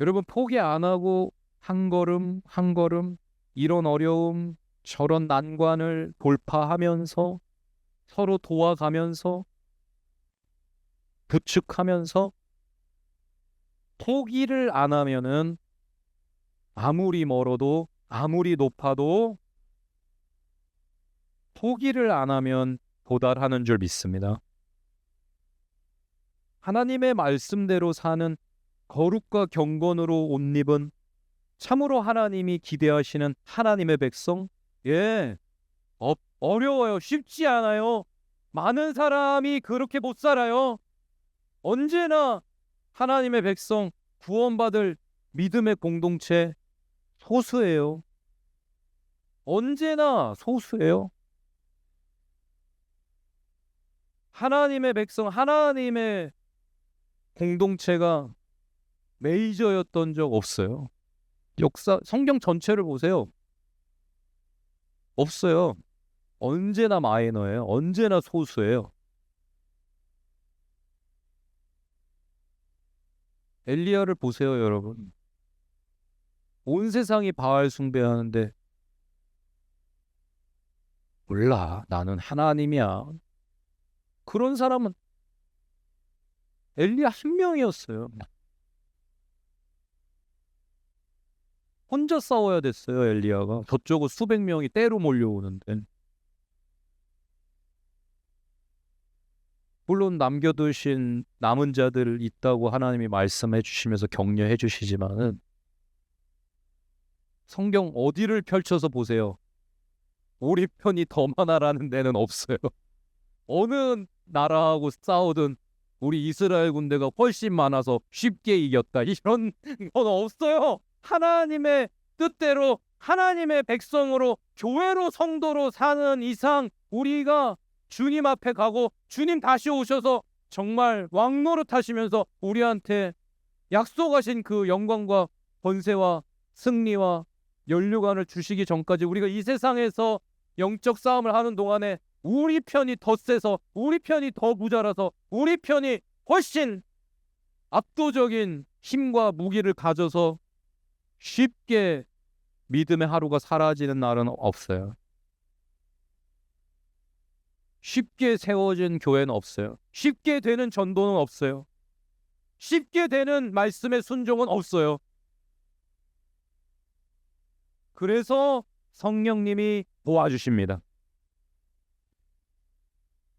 여러분 포기 안 하고 한 걸음 한 걸음 이런 어려움 저런 난관을 돌파하면서 서로 도와가면서 부축하면서 포기를 안 하면은 아무리 멀어도 아무리 높아도 포기를 안 하면 도달하는 줄 믿습니다. 하나님의 말씀대로 사는 거룩과 경건으로 옷 입은 참으로 하나님이 기대하시는 하나님의 백성. 예, 어려워요. 쉽지 않아요. 많은 사람이 그렇게 못 살아요. 언제나 하나님의 백성 구원받을 믿음의 공동체 소수예요. 언제나 소수예요. 하나님의 백성, 하나님의 공동체가 메이저였던 적 없어요. 역사, 성경 전체를 보세요. 없어요. 언제나 마이너예요. 언제나 소수예요. 엘리야를 보세요, 여러분. 온 세상이 바알 숭배하는데 몰라, 나는 하나님이야. 그런 사람은 엘리야 한 명이었어요. 혼자 싸워야 됐어요, 엘리야가. 저쪽은 수백 명이 때로 몰려오는데. 물론 남겨두신 남은 자들 있다고 하나님이 말씀해 주시면서 격려해 주시지만은 성경 어디를 펼쳐서 보세요. 우리 편이 더 많아라는 데는 없어요. 어느 나라하고 싸우든 우리 이스라엘 군대가 훨씬 많아서 쉽게 이겼다, 이런 건 없어요. 하나님의 뜻대로 하나님의 백성으로 교회로 성도로 사는 이상 우리가 주님 앞에 가고 주님 다시 오셔서 정말 왕노릇 하시면서 우리한테 약속하신 그 영광과 번세와 승리와 연료관을 주시기 전까지 우리가 이 세상에서 영적 싸움을 하는 동안에 우리 편이 더 세서 우리 편이 더 부자라서 우리 편이 훨씬 압도적인 힘과 무기를 가져서 쉽게 믿음의 하루가 사라지는 날은 없어요. 쉽게 세워진 교회는 없어요. 쉽게 되는 전도는 없어요. 쉽게 되는 말씀의 순종은 없어요. 그래서 성령님이 도와주십니다.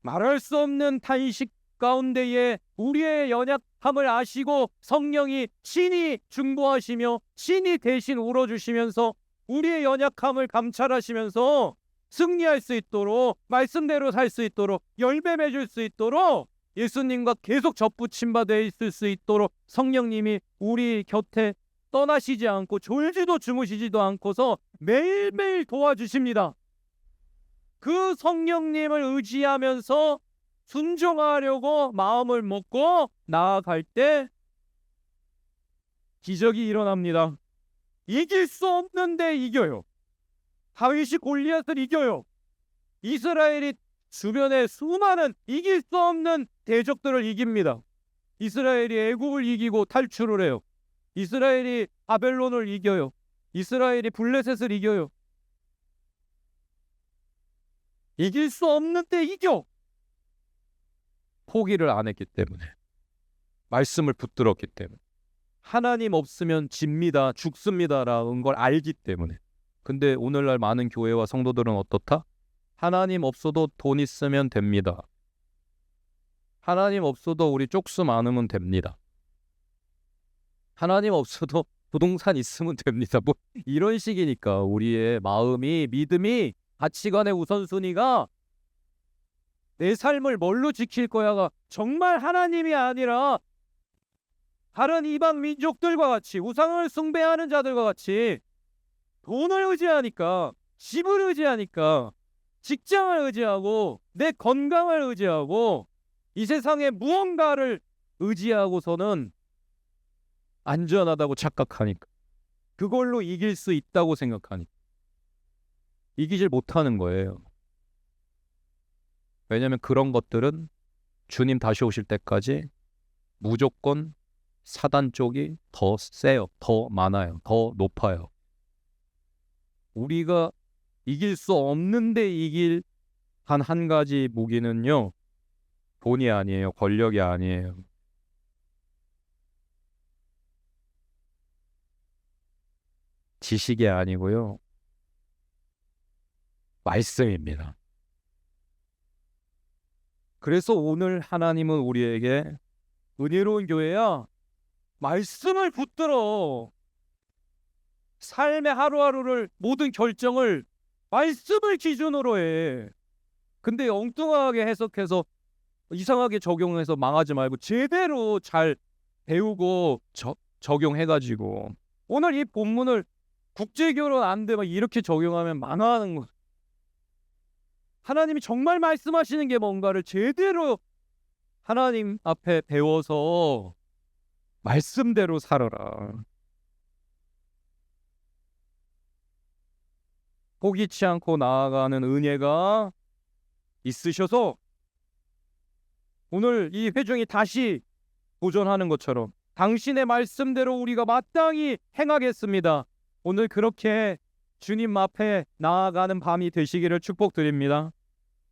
말할 수 없는 탄식 가운데에 우리의 연약함을 아시고 성령이 친히 중보하시며 친히 대신 울어주시면서 우리의 연약함을 감찰하시면서 승리할 수 있도록, 말씀대로 살 수 있도록, 열매 맺을 수 있도록, 예수님과 계속 접붙임 바 있을 수 있도록 성령님이 우리 곁에 떠나시지 않고 졸지도 주무시지도 않고서 매일매일 도와주십니다. 그 성령님을 의지하면서 순종하려고 마음을 먹고 나아갈 때 기적이 일어납니다. 이길 수 없는데 이겨요. 다윗이 골리앗을 이겨요. 이스라엘이 주변에 수많은 이길 수 없는 대적들을 이깁니다. 이스라엘이 애굽을 이기고 탈출을 해요. 이스라엘이 바벨론을 이겨요. 이스라엘이 블레셋을 이겨요. 이길 수 없는데 이겨. 포기를 안 했기 때문에, 말씀을 붙들었기 때문에, 하나님 없으면 집니다, 죽습니다라는 걸 알기 때문에. 근데 오늘날 많은 교회와 성도들은 어떻다? 하나님 없어도 돈 있으면 됩니다. 하나님 없어도 우리 쪽수 많으면 됩니다. 하나님 없어도 부동산 있으면 됩니다. 뭐 이런 식이니까 우리의 마음이, 믿음이, 가치관의 우선순위가 내 삶을 뭘로 지킬 거야가 정말 하나님이 아니라 다른 이방 민족들과 같이 우상을 숭배하는 자들과 같이 돈을 의지하니까, 집을 의지하니까, 직장을 의지하고, 내 건강을 의지하고, 이 세상에 무언가를 의지하고서는 안전하다고 착각하니까, 그걸로 이길 수 있다고 생각하니까 이기질 못하는 거예요. 왜냐하면 그런 것들은 주님 다시 오실 때까지 무조건 사단 쪽이 더 세요. 더 많아요. 더 높아요. 우리가 이길 수 없는데 이길 한 가지 무기는요, 돈이 아니에요. 권력이 아니에요. 지식이 아니고요, 말씀입니다. 그래서 오늘 하나님은 우리에게 은혜로운 교회야, 말씀을 붙들어. 삶의 하루하루를, 모든 결정을 말씀을 기준으로 해. 근데 엉뚱하게 해석해서 이상하게 적용해서 망하지 말고 제대로 잘 배우고 적용해가지고 오늘 이 본문을 국제결혼 안 돼 막 이렇게 적용하면 망하는 거. 하나님이 정말 말씀하시는 게 뭔가를 제대로 하나님 앞에 배워서 말씀대로 살아라. 포기치 않고 나아가는 은혜가 있으셔서 오늘 이 회중이 다시 도전하는 것처럼 당신의 말씀대로 우리가 마땅히 행하겠습니다. 오늘 그렇게 주님 앞에 나아가는 밤이 되시기를 축복드립니다.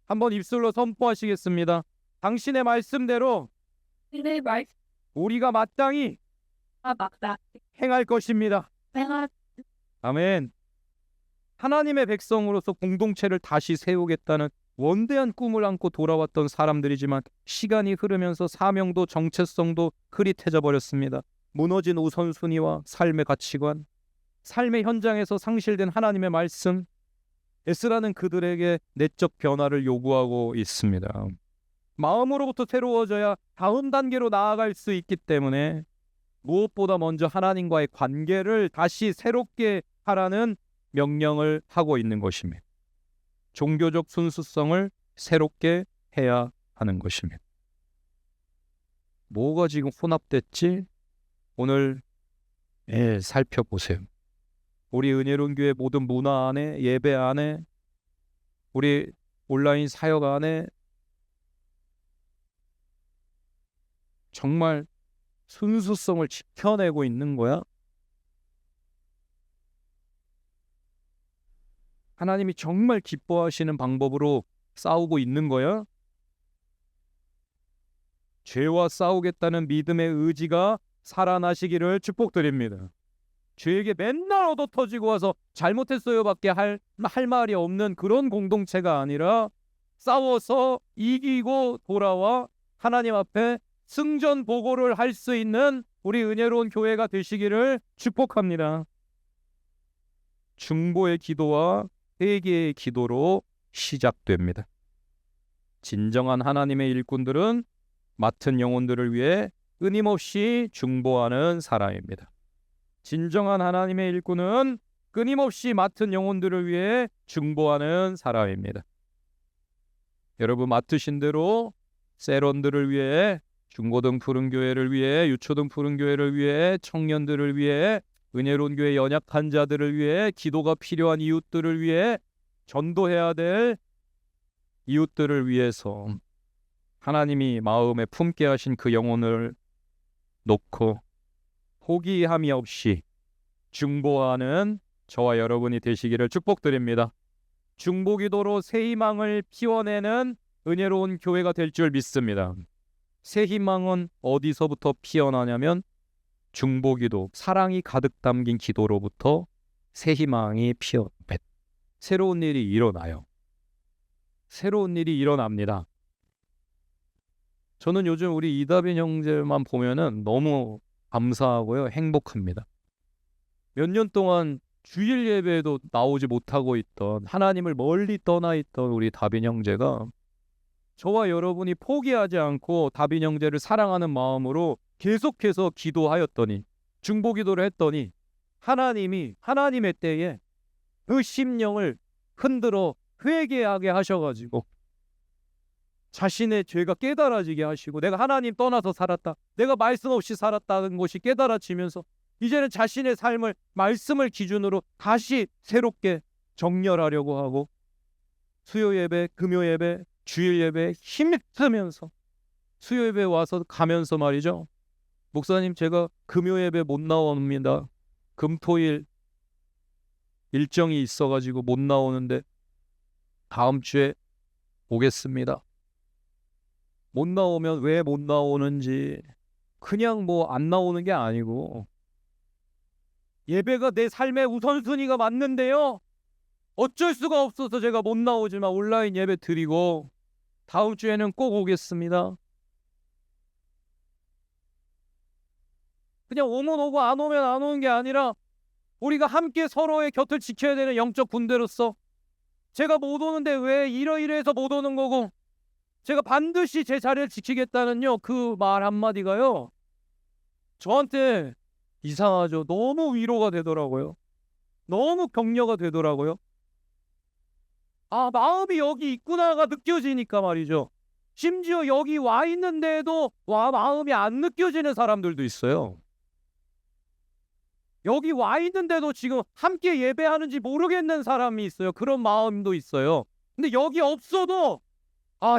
한번 입술로 선포하시겠습니다. 당신의 말씀대로 내 말, 우리가 마땅히 맞다. 행할 것입니다. 내가 아멘. 하나님의 백성으로서 공동체를 다시 세우겠다는 원대한 꿈을 안고 돌아왔던 사람들이지만 시간이 흐르면서 사명도 정체성도 흐릿해져 버렸습니다. 무너진 우선순위와 삶의 가치관, 삶의 현장에서 상실된 하나님의 말씀, 에스라는 그들에게 내적 변화를 요구하고 있습니다. 마음으로부터 새로워져야 다음 단계로 나아갈 수 있기 때문에 무엇보다 먼저 하나님과의 관계를 다시 새롭게 하라는 명령을 하고 있는 것입니다. 종교적 순수성을 새롭게 해야 하는 것입니다. 뭐가 지금 혼합됐지? 오늘 살펴보세요. 우리 은혜로운 교회 모든 문화 안에, 예배 안에, 우리 온라인 사역 안에 정말 순수성을 지켜내고 있는 거야? 하나님이 정말 기뻐하시는 방법으로 싸우고 있는 거야? 죄와 싸우겠다는 믿음의 의지가 살아나시기를 축복드립니다. 죄에게 맨날 얻어터지고 와서 잘못했어요 밖에 할 말이 없는 그런 공동체가 아니라 싸워서 이기고 돌아와 하나님 앞에 승전 보고를 할 수 있는 우리 은혜로운 교회가 되시기를 축복합니다. 중보의 기도와 회개의 기도로 시작됩니다. 진정한 하나님의 일꾼들은 맡은 영혼들을 위해 끊임없이 중보하는 사람입니다. 진정한 하나님의 일꾼은 끊임없이 맡은 영혼들을 위해 중보하는 사람입니다. 여러분 맡으신 대로 세론들을 위해, 중고등 푸른교회를 위해, 유초등 푸른교회를 위해, 청년들을 위해, 은혜로운 교회 연약한 자들을 위해, 기도가 필요한 이웃들을 위해, 전도해야 될 이웃들을 위해서 하나님이 마음에 품게 하신 그 영혼을 놓고 포기함이 없이 중보하는 저와 여러분이 되시기를 축복드립니다. 중보기도로 새 희망을 피워내는 은혜로운 교회가 될 줄 믿습니다. 새 희망은 어디서부터 피어나냐면 중보기도, 사랑이 가득 담긴 기도로부터 새 희망이 피어납니다. 새로운 일이 일어나요. 새로운 일이 일어납니다. 저는 요즘 우리 이다빈 형제만 보면은 너무 감사하고요, 행복합니다. 몇 년 동안 주일 예배에도 나오지 못하고 있던, 하나님을 멀리 떠나 있던 우리 다빈 형제가 저와 여러분이 포기하지 않고 다빈 형제를 사랑하는 마음으로 계속해서 기도하였더니, 중보기도를 했더니 하나님이 하나님의 때에 그 심령을 흔들어 회개하게 하셔가지고 자신의 죄가 깨달아지게 하시고, 내가 하나님 떠나서 살았다, 내가 말씀 없이 살았다는 것이 깨달아지면서 이제는 자신의 삶을 말씀을 기준으로 다시 새롭게 정렬하려고 하고, 수요 예배, 금요 예배, 주일 예배 힘쓰면서 수요 예배 와서 가면서 말이죠, 목사님 제가 금요 예배 못 나옵니다. 금토일 일정이 있어가지고 못 나오는데 다음 주에 오겠습니다. 못 나오면 왜 못 나오는지, 그냥 뭐 안 나오는 게 아니고 예배가 내 삶의 우선순위가 맞는데요, 어쩔 수가 없어서 제가 못 나오지만 온라인 예배 드리고 다음 주에는 꼭 오겠습니다. 그냥 오면 오고 안 오면 안 오는 게 아니라 우리가 함께 서로의 곁을 지켜야 되는 영적 군대로서, 제가 못 오는데 왜 이러이러해서 못 오는 거고 제가 반드시 제 자리를 지키겠다는요, 그 말 한마디가요, 저한테 이상하죠, 너무 위로가 되더라고요. 너무 격려가 되더라고요. 아, 마음이 여기 있구나가 느껴지니까 말이죠. 심지어 여기 와 있는데도 마음이 안 느껴지는 사람들도 있어요. 여기 와 있는데도 지금 함께 예배하는지 모르겠는 사람이 있어요. 그런 마음도 있어요. 근데 여기 없어도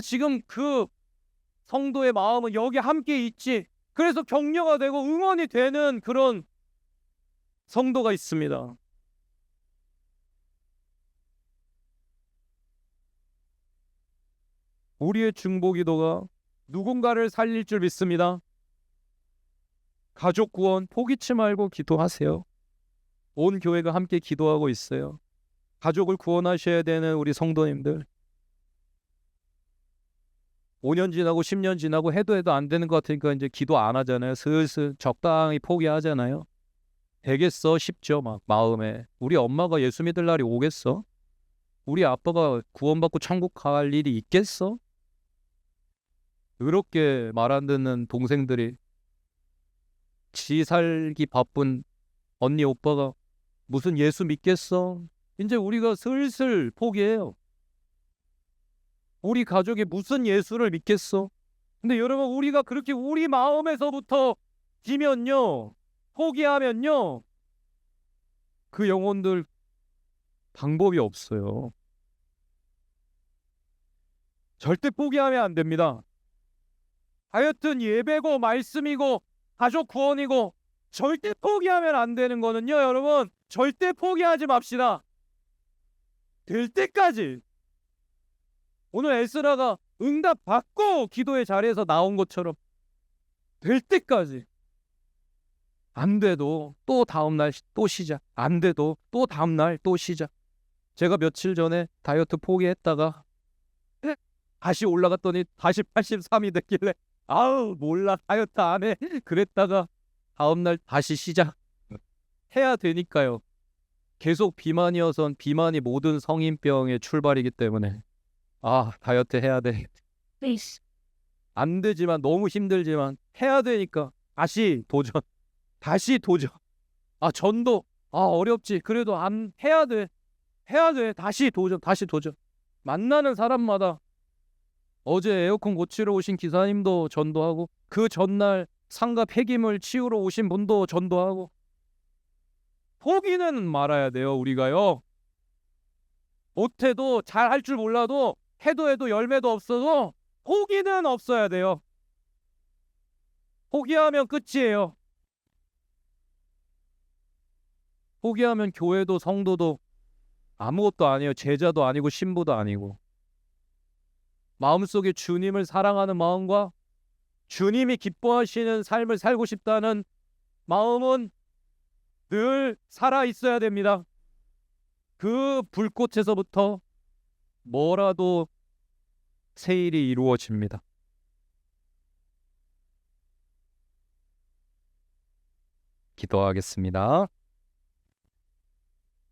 지금 그 성도의 마음은 여기 함께 있지, 그래서 격려가 되고 응원이 되는 그런 성도가 있습니다. 우리의 중보기도가 누군가를 살릴 줄 믿습니다. 가족 구원 포기치 말고 기도하세요. 온 교회가 함께 기도하고 있어요. 가족을 구원하셔야 되는 우리 성도님들, 5년 지나고 10년 지나고 해도 안 되는 것 같으니까 이제 기도 안 하잖아요. 슬슬 적당히 포기하잖아요. 되겠어 싶죠. 막 마음에. 우리 엄마가 예수 믿을 날이 오겠어? 우리 아빠가 구원받고 천국 갈 일이 있겠어? 그렇게 말 안 듣는 동생들이, 지 살기 바쁜 언니 오빠가 무슨 예수 믿겠어? 이제 우리가 슬슬 포기해요. 우리 가족이 무슨 예수를 믿겠어? 근데 여러분, 우리가 그렇게 우리 마음에서부터 기면요, 포기하면요, 그 영혼들 방법이 없어요. 절대 포기하면 안 됩니다. 하여튼 예배고 말씀이고 가족 구원이고 절대 포기하면 안 되는 거는요, 여러분, 절대 포기하지 맙시다. 될 때까지. 오늘 에스라가 응답 받고 기도의 자리에서 나온 것처럼 될 때까지. 안 돼도 또 다음날 또 시작. 안 돼도 또 다음날 또 시작. 제가 며칠 전에 다이어트 포기했다가 다시 올라갔더니 다시 83이 됐길래 아우 몰라 다이어트 안 해. 그랬다가 다음날 다시 시작. 해야 되니까요. 계속 비만이어선 비만이 모든 성인병의 출발이기 때문에 다이어트 해야 돼. Please. 안 되지만 너무 힘들지만 해야 되니까 다시 도전. 다시 도전. 전도 어렵지. 그래도 안 해야 돼. 해야 돼. 다시 도전. 다시 도전. 만나는 사람마다 어제 에어컨 고치러 오신 기사님도 전도하고 그 전날 상가 폐기물 치우러 오신 분도 전도하고. 포기는 말아야 돼요. 우리가요. 못해도 잘할 줄 몰라도 해도 열매도 없어도 포기는 없어야 돼요. 포기하면 끝이에요. 포기하면 교회도 성도도 아무것도 아니에요. 제자도 아니고 신부도 아니고. 마음속에 주님을 사랑하는 마음과 주님이 기뻐하시는 삶을 살고 싶다는 마음은 늘 살아 있어야 됩니다. 그 불꽃에서부터 뭐라도 새 일이 이루어집니다. 기도하겠습니다.